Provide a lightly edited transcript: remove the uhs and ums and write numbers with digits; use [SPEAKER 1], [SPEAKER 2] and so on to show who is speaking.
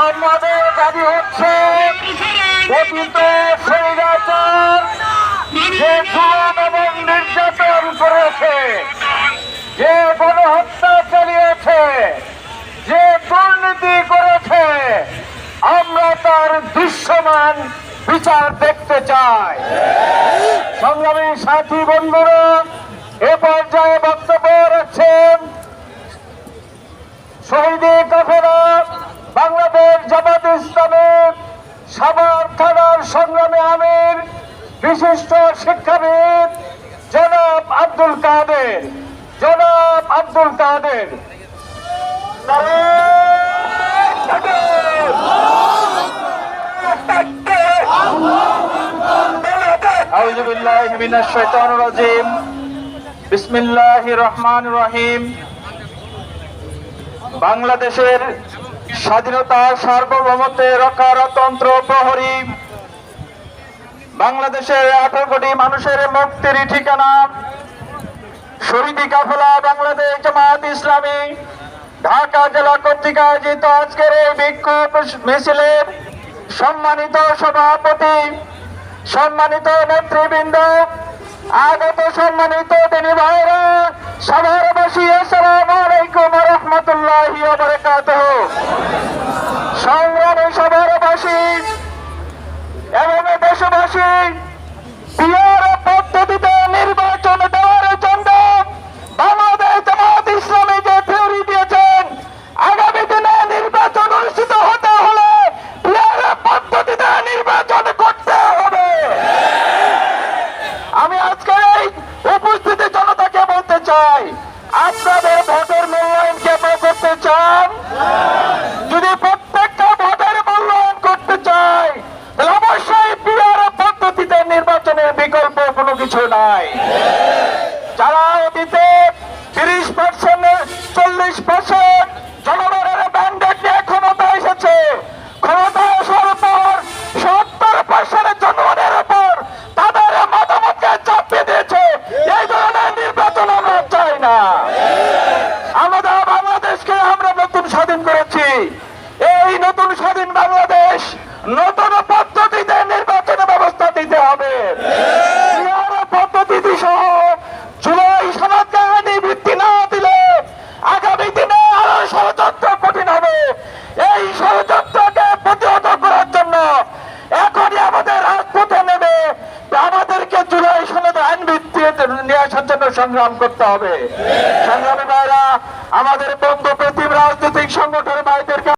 [SPEAKER 1] আমাদের দাবি হচ্ছে অতীত স্বৈরাচার যে জুলুম এবং নির্যাতন করেছে, যে গণহত্যা চালিয়েছে, যে দুর্নীতি করেছে, আমরা তার দৃশ্যমান বিচার দেখতে চাই। সংগ্রামী সাথী বন্ধুরা, এ পর্যায়ে বক্তব্য রাখছেন শহীদ কাফেলা বাংলাদেশ জামাত ইসলামের সাভার থানার সংগ্রামী আমির বিশিষ্ট শিক্ষাবিদ জনাব আব্দুল কাদের। জনাব আব্দুল কাদের। আউযু বিল্লাহি মিনাশ শাইতানির রাজিম। বিসমিল্লাহির রহমানির রহিম। বাংলাদেশের স্বাধীনতা সার্বভৌমত্বে রক্ষারতন্ত্র প্রহরী, বাংলাদেশের 18 কোটি মানুষের মুক্তির ঠিকানা শহীদ কাফেলা বাংলাদেশ জামাত ইসলামী ঢাকা জেলা কর্তৃক আয়োজিত আজকের এই বিক্ষোভ মিছিলের সম্মানিত সভাপতি, সম্মানিত নেতৃবৃন্দ, আগত সম্মানিত দিনী ভাইরা, সাভারবাসী, আসসালামু আলাইকুম ওয়া রাহমাতুল্লাহি ওয়া বারাকাতুহু। সংগ্রামী সাভারবাসী এবং দেশবাসী, পিয়ার পদ্ধতিতে নির্বাচন দেওয়ার জন্য বাংলাদেশ জামাত ইসলামী যে থিওরি দিয়েছেন, আগামী দিনে নির্বাচন অনুষ্ঠিত হতে হলে পিয়ার পদ্ধতিতে নির্বাচন করতে হবে। আমি আজকে এই উপস্থিতি জনতাকে বলতে চাই, আপনাদের ভোটের মূল্যায়ন কেন করতে চান? যদি প্রত্যেকটা ভোটের মূল্যায়ন করতে চাই, তাহলে অবশ্যই পিয়ার পদ্ধতিতে নির্বাচনের বিকল্প কোনো কিছু নাই। যারা অতীতে 30%, 40% জনগণের ব্যান্ডেড নিয়ে ক্ষমতা এসেছে, ক্ষমতা আসার পর 70% জনগণের উপর তাদের মতামতকে চাপিয়ে দিয়েছে। এই ধরনের নির্বাচন আমরা চাই না। আমাদের বাংলাদেশকে আমরা নতুন স্বাধীন করেছি। এই নতুন স্বাধীন বাংলাদেশ নতুন পদ্ধতিতে নির্বাচন ব্যবস্থা দিতে হবে। পদ্ধতি সহ জুলাই সনদকে আইনি ভিত্তি না দিলে আগামী দিনে আরো ষড়যন্ত্র কঠিন হবে। এই ষড়যন্ত্রকে প্রতিহত করার জন্য এখনই আমাদের রাজপথে নেমে আমাদেরকে জুলাই সনদ আইন ভিত্তি নিয়ে আসার জন্য সংগ্রাম করতে হবে। সংগ্রামী ভাইরা, আমাদের বন্ধু প্রতিম রাজনৈতিক সংগঠনের